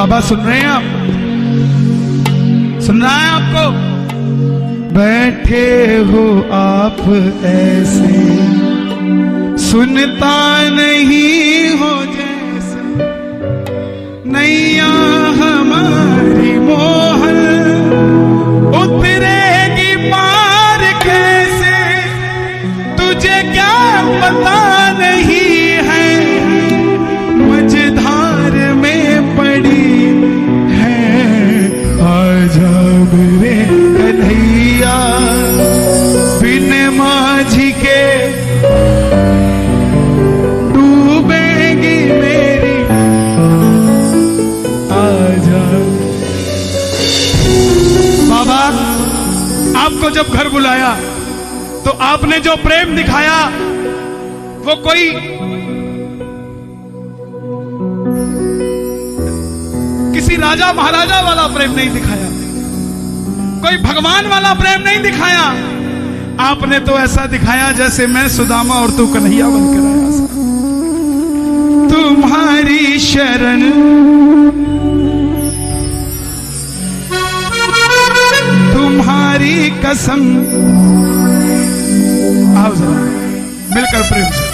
बाबा सुन रहे हैं आप? सुन रहा है आपको? बैठे हो आप ऐसे, सुनता नहीं हो जैसे, नैया हमारी मोहन उतरेगी पार कैसे, तुझे क्या पता नहीं है मझधार में पड़ी है। आजा मेरे कन्हैया, बिन माझी के डूबेगी मेरी, आजा। बाबा आपको जब घर बुलाया तो आपने जो प्रेम दिखाया वो कोई किसी राजा महाराजा वाला प्रेम नहीं दिखाया, कोई भगवान वाला प्रेम नहीं दिखाया। आपने तो ऐसा दिखाया जैसे मैं सुदामा और तू कन्हैया बनकर आया। तुम्हारी शरण तुम्हारी कसम। आओ जरा मिलकर प्रेम से।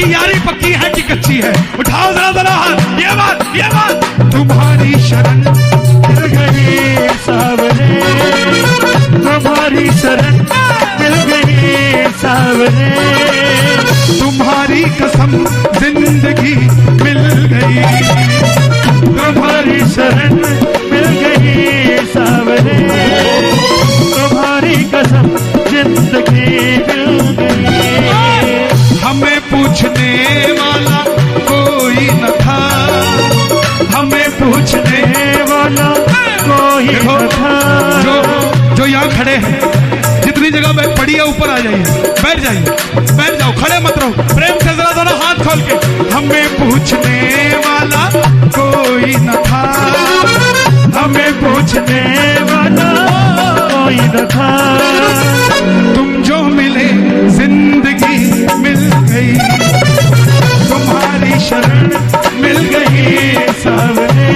यारी पक्की है कि कच्ची है? उठाओ जरा जरा हाथ। ये बात तुम्हारी शरण मिल गई सावरे, तुम्हारी शरण मिल गई सावरे, तुम्हारी कसम जिंदगी मिल गई, तुम्हारी शरण मिल गई सावरे, तुम्हारी कसम जिंदगी मिल गई। हमें पूछने वाला कोई न था, हमें पूछने वाला कोई न था। जो यहाँ खड़े हैं, जितनी जगह पड़ी है ऊपर आ जाइए, बैठ जाइए, बैठ जाओ, खड़े मत रहो। प्रेम से जरा दोनों हाथ खोल के। हमें पूछने वाला कोई न था, हमें पूछने वाला कोई न था, तुम जो मिले जिंदगी मिल गई, तुम्हारी शरण मिल गई सावरे,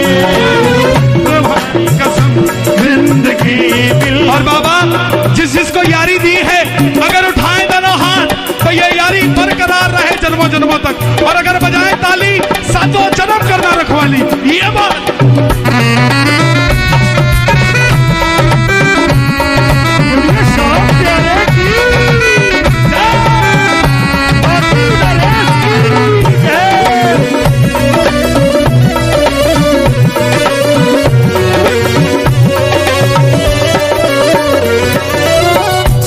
तुम्हारी कसम जिंदगी मिल। और बाबा जिसको यारी दी है, अगर उठाए दोनों हाथ तो ये यारी बरकरार रहे जन्मों जन्मों तक। और अगर बजाए ताली, सातों जन्म करना रखवाली। ये बात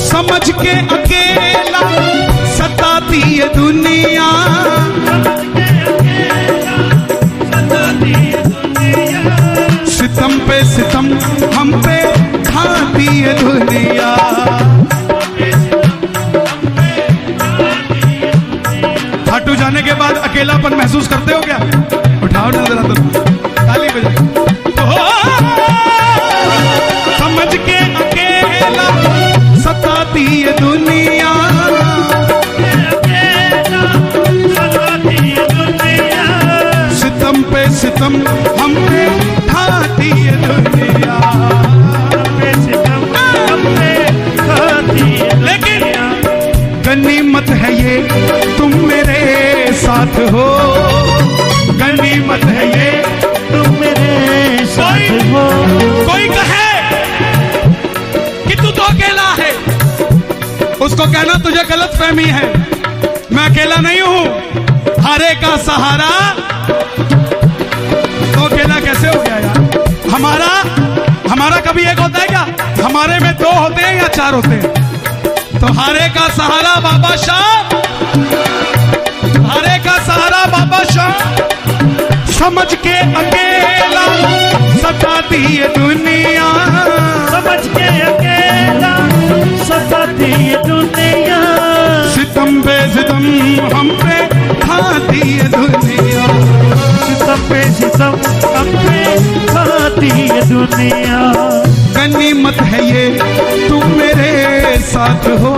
समझ के अकेला सताती ये दुनिया, सितम पे सितम हम पे ढाती ये दुनिया। खाटू जाने के बाद अकेलापन महसूस करते हो क्या? उठाओ ना जरा तो ताली बजाओ। समझ के अकेला सताती ये दुनिया, सितम पे सितम हम पे ढाती ये दुनिया, लेकिन गनीमत है ये तुम मेरे साथ हो, गनीमत है ये तुम मेरे साथ हो। कोई कहे कि तू तो अकेला है, उसको कहना तुझे गलत फहमी है, मैं अकेला नहीं हूं। हारे का सहारा तो अकेला कैसे हो गया यार? हमारा कभी एक होता है क्या? हमारे में दो होते हैं या चार होते हैं? तो हारे का सहारा बाबा शाह, हारे का सहारा बाबा शाह, समझ के अकेला सताती ये दुनिया, समझ के अकेला सताती ये दुनिया, सितम पे सितम हम पे खाती ये दुनिया, सितम पे सितम हम पे खाती ये दुनिया। गनीमत है ये तुम मेरे साथ हो,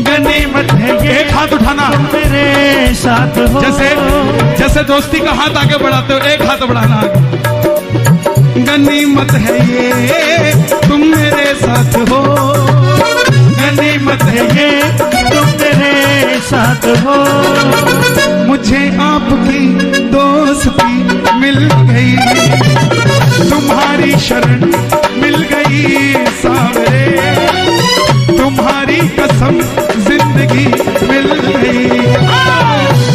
गनीमत है ये एक हाथ उठाना, मेरे साथ हो। जैसे दोस्ती का हाथ आगे बढ़ाते हो, एक हाथ बढ़ाना आगे। गनीमत है ये तुम मेरे साथ हो, गनीमत है ये तुम मेरे साथ हो। मुझे आपकी दोस्ती मिल गई, तुम्हारी शरण मिल गई सावरे, तुम्हारी कसम जिंदगी मिल गई,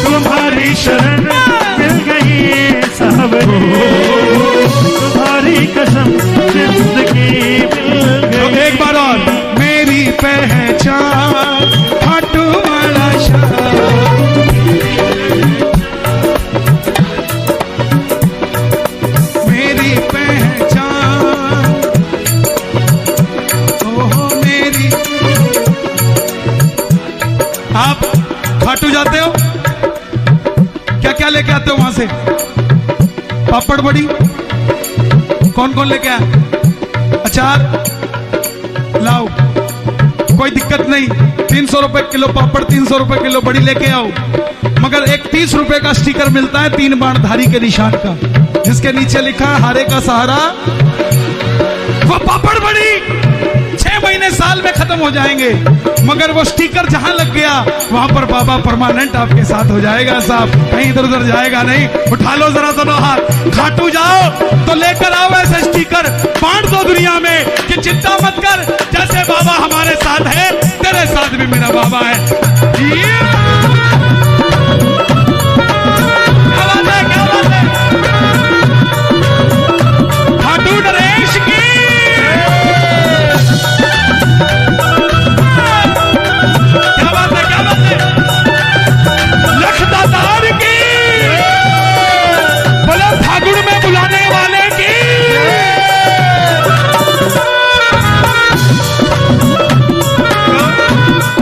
तुम्हारी शरण मिल गई सावरे, तुम्हारी कसम जिंदगी मिल तो गई। एक बार और, मेरी पहचान खाटू वाला शाह, मेरी पहचान, ओहो मेरी। आप खाटू जाते हो, क्या क्या लेके आते हो वहां से? पापड़ बड़ी कौन कौन लेके आया? अचार लाओ, कोई दिक्कत नहीं। 300 रुपए किलो पापड़, 300 रुपए किलो बड़ी लेके आओ। मगर एक 30 रुपए का स्टिकर मिलता है 3 बाणधारी के निशान का, जिसके नीचे लिखा है हारे का सहारा। वो पापड़ बड़ी 6 महीने साल में खत्म हो जाएंगे, मगर वो स्टिकर जहां लग गया वहां पर बाबा परमानेंट आपके साथ हो जाएगा साहब, कहीं इधर उधर जाएगा नहीं। उठा लो जरा दोनों हाथ, खाटू जाओ तो लेकर आओ ऐसे स्टिकर, बांट दो दुनिया में कि चिंता मत कर, जैसे बाबा हमारे साथ है तेरे साथ भी मेरा बाबा है। क्या बात है, क्या बात है? खाटू नरेश की, लखदातार की, बोले फागुन में बुलाने वाले की।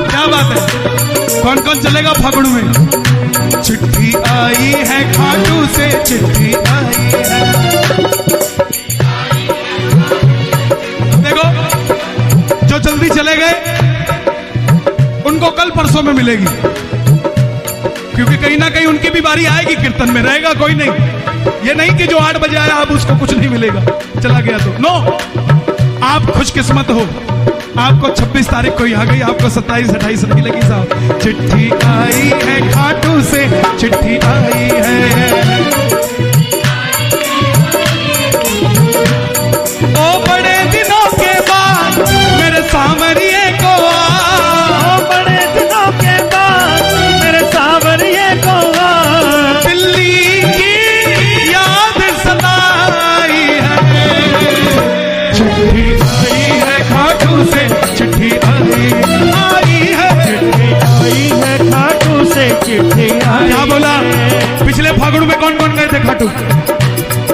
क्या बात है? कौन कौन चलेगा फागुन में? चिट्ठी आई है खाटू से, चिट्ठी आई है। देखो जो जल्दी चले गए उनको कल परसों में मिलेगी, क्योंकि कहीं ना कहीं उनकी भी बारी आएगी, कीर्तन में रहेगा कोई नहीं। ये नहीं कि जो 8 बजे आया अब उसको कुछ नहीं मिलेगा, चला गया तो नो। आप खुशकिस्मत हो, आपको 26 तारीख को ही आ गई, आपको 27 28 नहीं लगी साहब। चिट्ठी आई है खाटू से, चिट्ठी आई है, ओ बड़े दिनों के बाद मेरे सांवरिये को, ओ बड़े दिनों के बाद मेरे सांवरिये को, दिल्ली की याद सताई है। चिट्ठी आई है खाटू से, चिट्ठी आई है, चिट्ठी आई है खाटू से, चिट्ठी आई। क्या बोला? पिछले फागुन में कौन कौन गए थे खाटू?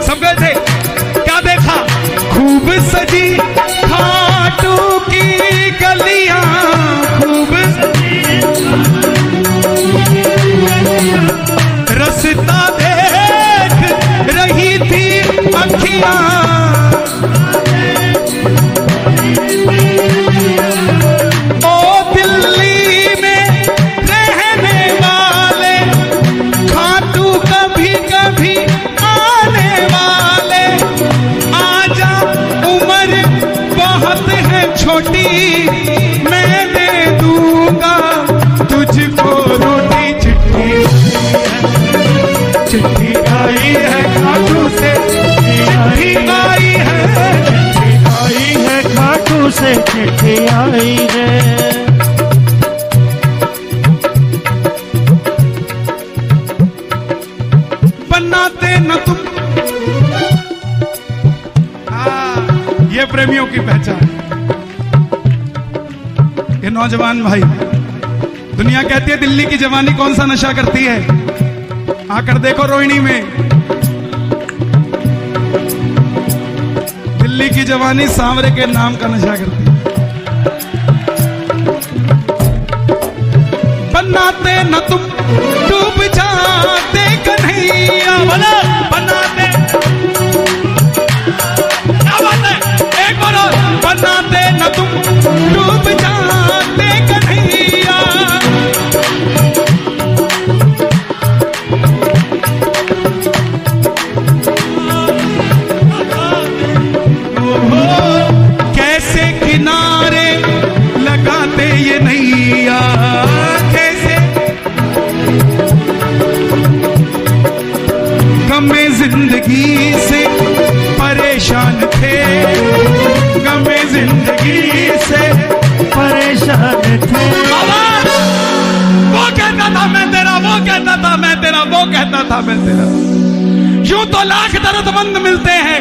सब गए थे। क्या देखा? खूब सजी खाटू की गलियां, खूब रस्ता देख रही थी अखियां, ओ दिल्ली में रहने वाले खाटू कभी कभी आने वाले, आजा उम्र बहुत है छोटी, मैं दे दूंगा तुझको रोटी। चिट्ठी आई है खाटू से, चिट्ठी आई है, चिट्ठी आई है खाटू से, चिट्ठी आई है। बनाते न तुम। ये प्रेमियों की पहचान। ये नौजवान भाई, दुनिया कहती है दिल्ली की जवानी कौन सा नशा करती है, आकर देखो रोहिणी में। दिल्ली की जवानी सांवरे के नाम का नशा करती है। बनाते न तुम डूब जाते कन्हैया, बनाते, क्या बात है, एक बार और। बनाते न तुम डूब जाते कन्हैया, कैसे किनारे लगाते ये नैया, गमे जिंदगी से परेशान थे, गमे जिंदगी से परेशान थे। वो कहता था मैं तेरा, वो कहता था मैं तेरा, वो कहता था मैं तेरा। यूं तो लाख दर्दमंद मिलते हैं,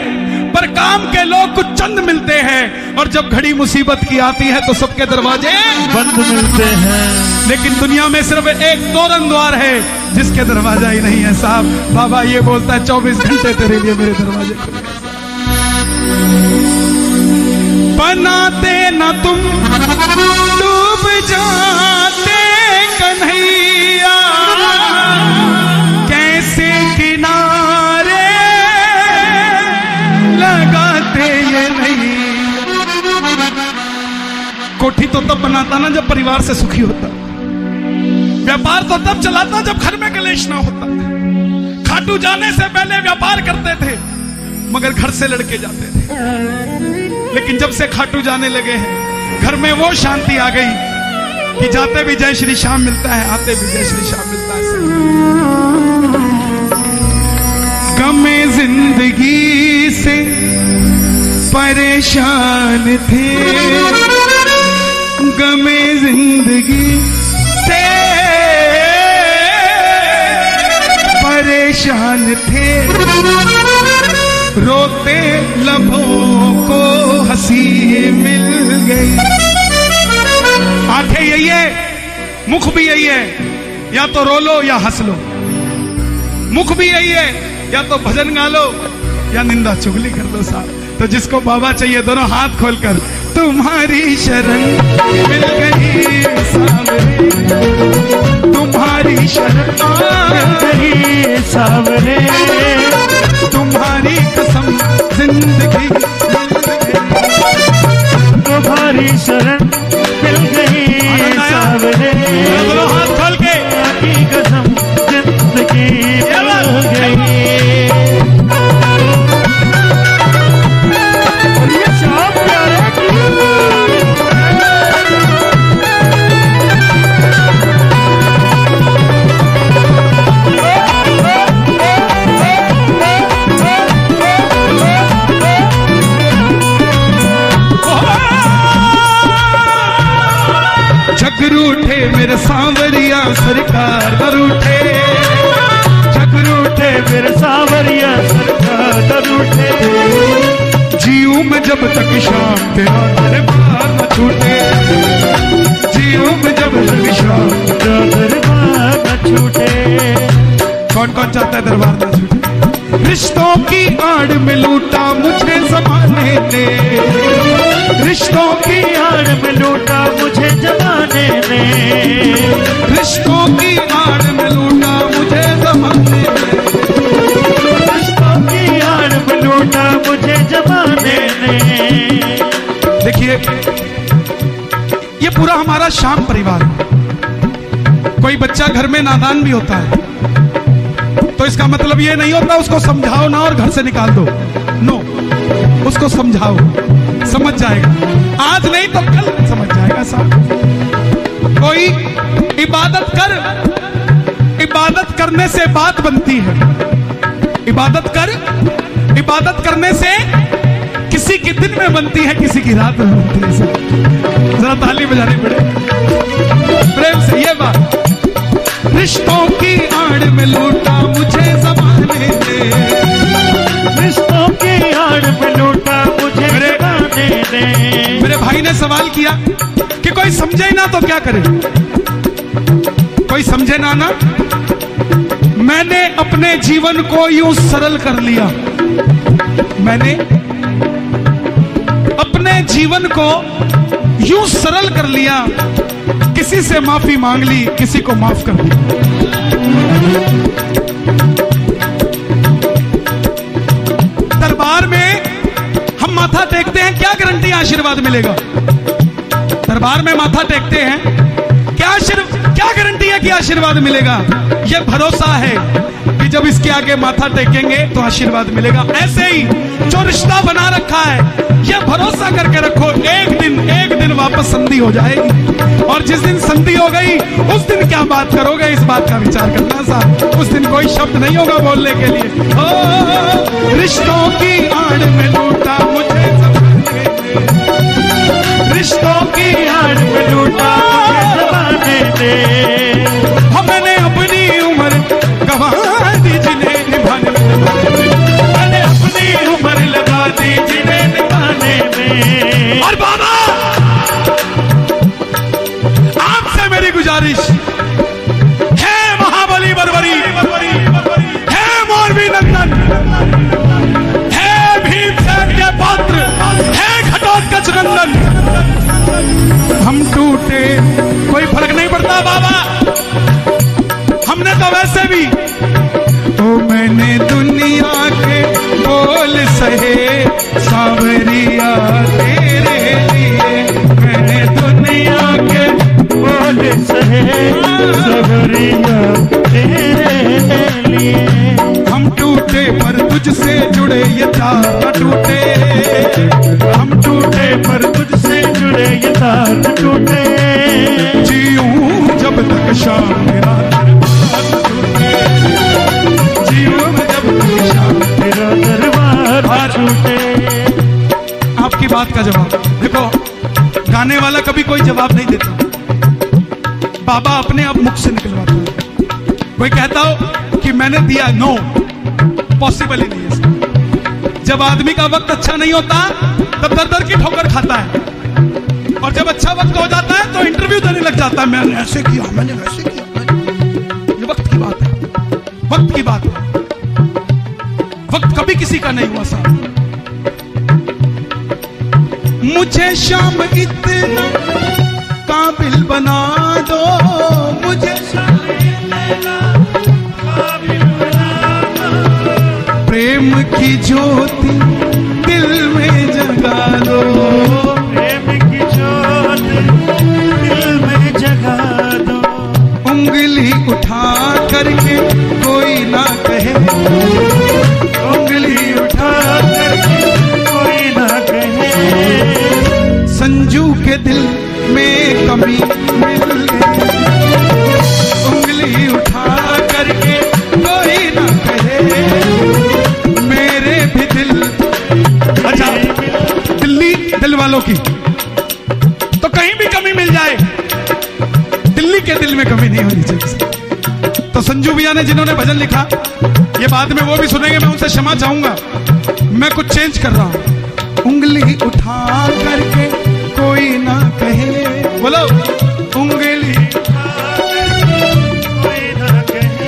पर काम के लोग कुछ चंद मिलते हैं, और जब घड़ी मुसीबत की आती है तो सबके दरवाजे बंद मिलते हैं। लेकिन दुनिया में सिर्फ एक तोरण द्वार है जिसके दरवाजा ही नहीं है साहब। बाबा ये बोलता है 24 घंटे तेरे लिए मेरे दरवाजे खुले हैं। बनाते न तुम डूब जाते कन्हैया, कैसे किनारे लगाते ये नहीं। कोठी तो तब बनाता ना जब परिवार से सुखी होता, व्यापार तो तब चलाता जब घर में कलेश ना होता। खाटू जाने से पहले व्यापार करते थे मगर घर से लड़के जाते थे, लेकिन जब से खाटू जाने लगे हैं घर में वो शांति आ गई कि जाते भी जय श्री श्याम मिलता है, आते भी जय श्री श्याम मिलता है। गमे जिंदगी से परेशान थे, गमे जिंदगी से परेशान थे, रोते लबों को हंसी मिल गई। आंखें यही है, मुख भी यही है, या तो रो लो या हंस लो। मुख भी यही है, या तो भजन गा लो या निंदा चुगली कर दो साहब। तो जिसको बाबा चाहिए दोनों हाथ खोलकर, तुम्हारी शरण मिल गई सावरे, तुम्हारी शरण मिल गई सावरे, तुम्हारी कसम जिंदगी मिल गई, तुम्हारी शरण मिल गई सावरे, दोनों हाथ खोल के की कसम जिंदगी मिल गई। रूठे मेरे सांवरिया सरकार न रूठे, रूठे मेरे सांवरिया सरकार न रूठे, जीऊं में जब तक शाम तेरा दरबार न छूटे, जीऊं में जब तक शाम तेरा दरबार न छूटे। कौन कौन चाहता है दरबार न छूटे। रिश्तों की आड़ में लूटा मुझे ज़माने ने, रिश्तों की आड़ में लूटा मुझे जमाने ने, रिश्तों की आड़ में लूटा मुझे ज़माने ने, रिश्तों की आड़ में लूटा मुझे जमाने ने। देखिए ये पूरा हमारा श्याम परिवार है। कोई बच्चा घर में नादान भी होता है तो इसका मतलब ये नहीं होता उसको समझाओ ना और घर से निकाल दो, नो, उसको समझाओ, समझ जाएगा। आज नहीं तो कल समझ जाएगा साहब। कोई इबादत कर, इबादत करने से बात बनती है, इबादत कर, इबादत करने से किसी की दिन में बनती है, किसी की रात में बनती है। जरा ताली बजानी पड़े प्रेम से ये बात। रिश्तों की आड़ में लूटा मुझे ज़माने ने, समझे ना तो क्या करे? कोई समझे ना ना। मैंने अपने जीवन को यूं सरल कर लिया, मैंने अपने जीवन को यूं सरल कर लिया, किसी से माफी मांग ली, किसी को माफ कर दिया। दरबार में हम माथा टेकते हैं, क्या गारंटी आशीर्वाद मिलेगा? दरबार में माथा टेकते हैं, क्या गारंटी है कि आशीर्वाद मिलेगा? यह भरोसा है कि जब इसके आगे माथा टेकेंगे तो आशीर्वाद मिलेगा। ऐसे ही जो रिश्ता बना रखा है, यह भरोसा करके रखो, एक दिन वापस संधि हो जाएगी। और जिस दिन संधि हो गई, उस दिन क्या बात करोगे, इस बात का विचार करना साहब। उस दिन कोई शब्द नहीं होगा बोलने के लिए। ओ रिश्तों की आड़ में लूटा मुझे ज़माने ने, रिश्तों की आड़ में लूटा मुझे ज़माने ने। हमने अपनी उम्र गवा दी जिन्हें निभाने में, मैंने अपनी उम्र लगा दी जिन्हें निभाने में। और बाबा आपसे मेरी गुजारिश है, महाबली बरबरी, है मोरबी नंदन, है भीमसेन के पात्र, है घटोत्कच नंदन, हम टूटे कोई फर्क नहीं पड़ता बाबा, हमने तो वैसे भी तो मैंने दुनिया के बोल सहे सांवरिया तेरे लिए, मैंने दुनिया के बोल सहे सांवरिया तेरे लिए। हम टूटे पर तुझसे जुड़े ये तार न टूटे, हम टूटे पर तुझसे जुड़े ये तार न टूटे। जीऊं जब तक शाम मेरा आपकी बात का जवाब देखो, गाने वाला कभी कोई जवाब नहीं देता, बाबा अपने आप मुख से निकलवाता है। कोई कहता हो कि मैंने दिया, नो, पॉसिबल ही नहीं है। जब आदमी का वक्त अच्छा नहीं होता तब दर दर की ठोकर खाता है, और जब अच्छा वक्त हो जाता है तो इंटरव्यू देने लग जाता है, मैंने ऐसे किया, मैंने वैसे किया। ये वक्त की बात है, वक्त की बात है। वक्त कभी किसी का नहीं हुआ साहब। मुझे शाम इतना काबिल बना दो, मुझे शाम इतना काबिल बना दो, प्रेम की ज्योति दिल में जगा दो, प्रेम की ज्योति दिल में जगा दो। उंगली उठा करके कोई ना कहे, उंगली उठा करके कोई ना कहे, संजू के दिल में कमी मिल गई, उंगली उठा करके कोई ना कहे, मेरे भी दिल। अच्छा, दिल्ली दिल वालों की तो कहीं भी कमी मिल जाए, दिल्ली के दिल में कमी नहीं होनी चाहिए। तो संजू भैया ने जिन्होंने भजन लिखा, ये बाद में वो भी सुनेंगे, मैं उनसे क्षमा चाहूंगा, मैं कुछ चेंज कर रहा हूं। उंगली उठा करके कोई ना कहे, बोलो, उंगली उठा करके कोई ना कहे,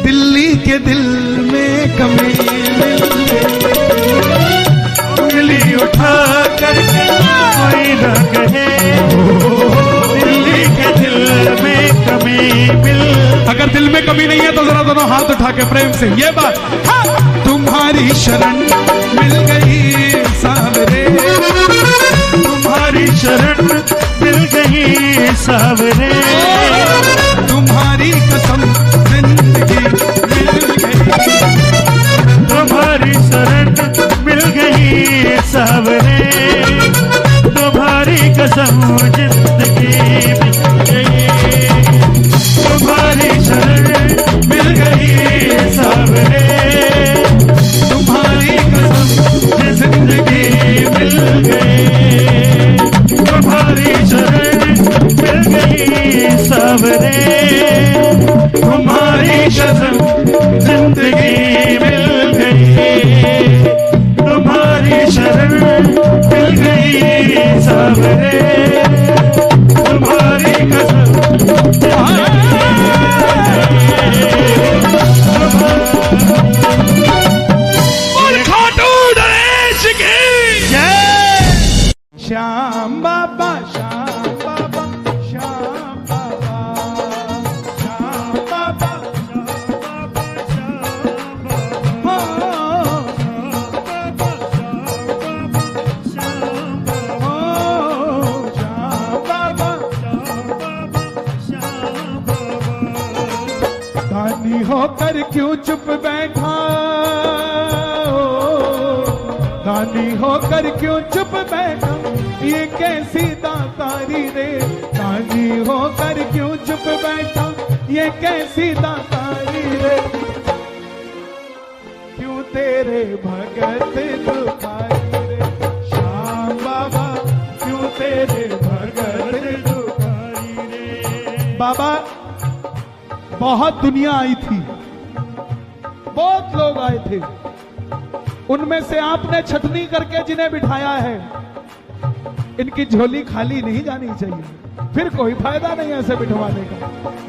दिल्ली के दिल में कमी मिल गई, उंगली उठा करके कोई ना कहे, दिल्ली के दिल में कमी मिल। अगर दिल में कमी नहीं है तो जरा दोनों हाथ उठा के प्रेम से ये बात, हाँ, तुम्हारी शरण मिल गई सावरे, तुम्हारी शरण मिल गई सावरे, तुम्हारी कसम जिंदगी मिल गई, तुम्हारी शरण मिल गई सावरे, तुम्हारी कसम जिंदगी मिल गई, तुम्हारी शरण मिल गई सावरे, तुम्हारी कसम जिंदगी मिल गई, तुम्हारी शरण मिल गई सावरे, तुम्हारी कसम जिंदगी मिल गई, तुम्हारी शरण मिल गई सावरे। होकर क्यों चुप बैठा, दानी होकर क्यों चुप बैठा, ये कैसी दातारी रे। दानी होकर क्यों चुप बैठा, ये कैसी दातारी रे। क्यों तेरे भगत दुखारी रे, श्याम बाबा क्यों तेरे भगत दुखारी रे। बाबा बहुत दुनिया आई थी, बहुत लोग आए थे, उनमें से आपने छटनी करके जिन्हें बिठाया है, इनकी झोली खाली नहीं जानी चाहिए, फिर कोई फायदा नहीं ऐसे बिठवाने का।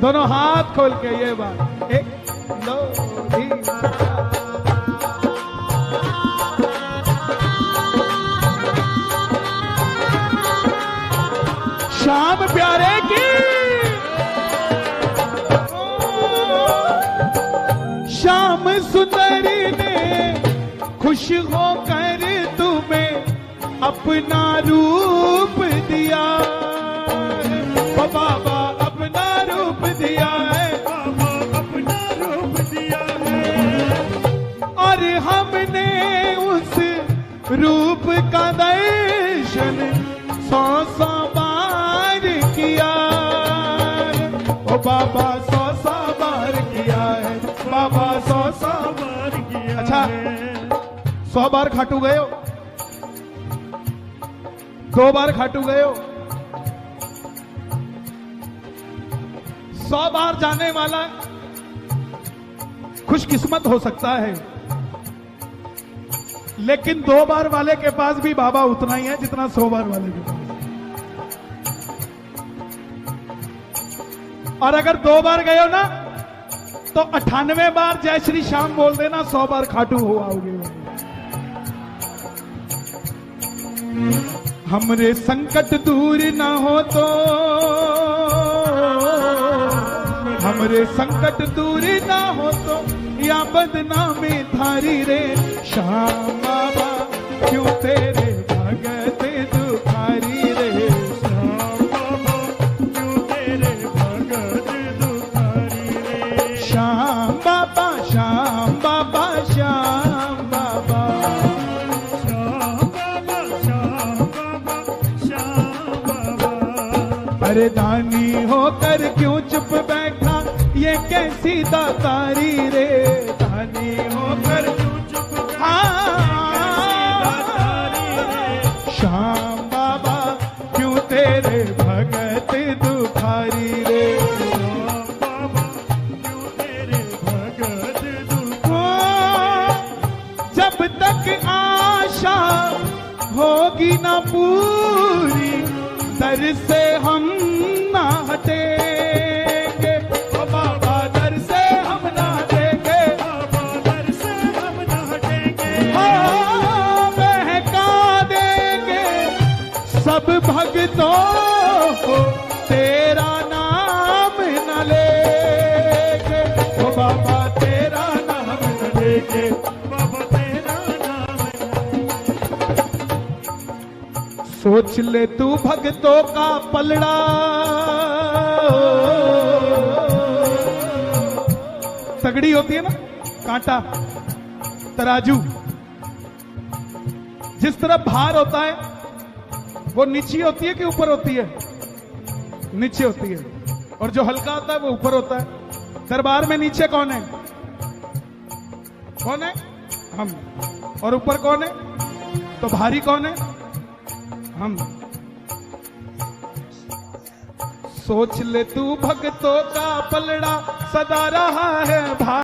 दोनों हाथ खोल के ये बात, एक दो तीन। श्याम प्यारे की, श्याम सुंदरी ने खुश होकर तुम्हें अपना रूप दिया, ओ बाबा अपना रूप दिया है, बाबा अपना रूप दिया है। और हमने उस रूप का दर्शन 100 बार किया, ओ बाबा 100 बार किया है, बाबा 100 बार किया। अच्छा 100 बार खाटू गए हो, 2 बार खाटू गए हो, 100 बार जाने वाला खुशकिस्मत हो सकता है, लेकिन 2 बार वाले के पास भी बाबा उतना ही है जितना 100 बार वाले के पास। और अगर 2 बार गए हो ना तो 98 बार जय श्री श्याम बोल देना, 100 बार खाटू हो आओगे। हमरे संकट दूर ना हो तो, हमरे संकट दूर ना हो तो, या बदनामी थारी रे। श्याम बाबा क्यों तेरे भगत दुखारी रे, श्याम बाबा क्यों तेरे भगत दुखारी रे। श्याम बाबा श्याम बाबा श्याम बाबा, श्याम बाबा श्याम बाबा श्याम बाबा। अरे दानी होकर क्यों चुप बैठा, ये कैसी दातारी रे। दानी होकर क्यों चुप बैठा, श्याम बाबा क्यों तेरे भगत दुखारी रे, श्याम बाबा क्यों तेरे भगत दुखारी। जब तक आशा होगी ना पूरी, दर से हम ना हटेंगे, ओ बाबा दर से हम ना हटेंगे, बाबा दर से हम ना हटेंगे। हाँ बहका देंगे सब भक्तों को, तेरा नाम न लेंगे, ओ बाबा तेरा नाम न लेंगे, बाबा तेरा नाम न। सोच ले तू भक्तों का पलड़ा, तगड़ी होती है ना कांटा, तराजू, जिस तरफ भार होता है वो नीचे होती है कि ऊपर होती है, नीचे होती है, और जो हल्का होता है वो ऊपर होता है। दरबार में नीचे कौन है, कौन है, हम, और ऊपर कौन है, तो भारी कौन है, हम। सोच ले तू भक्तों का पलड़ा, सदा रहा है भारी।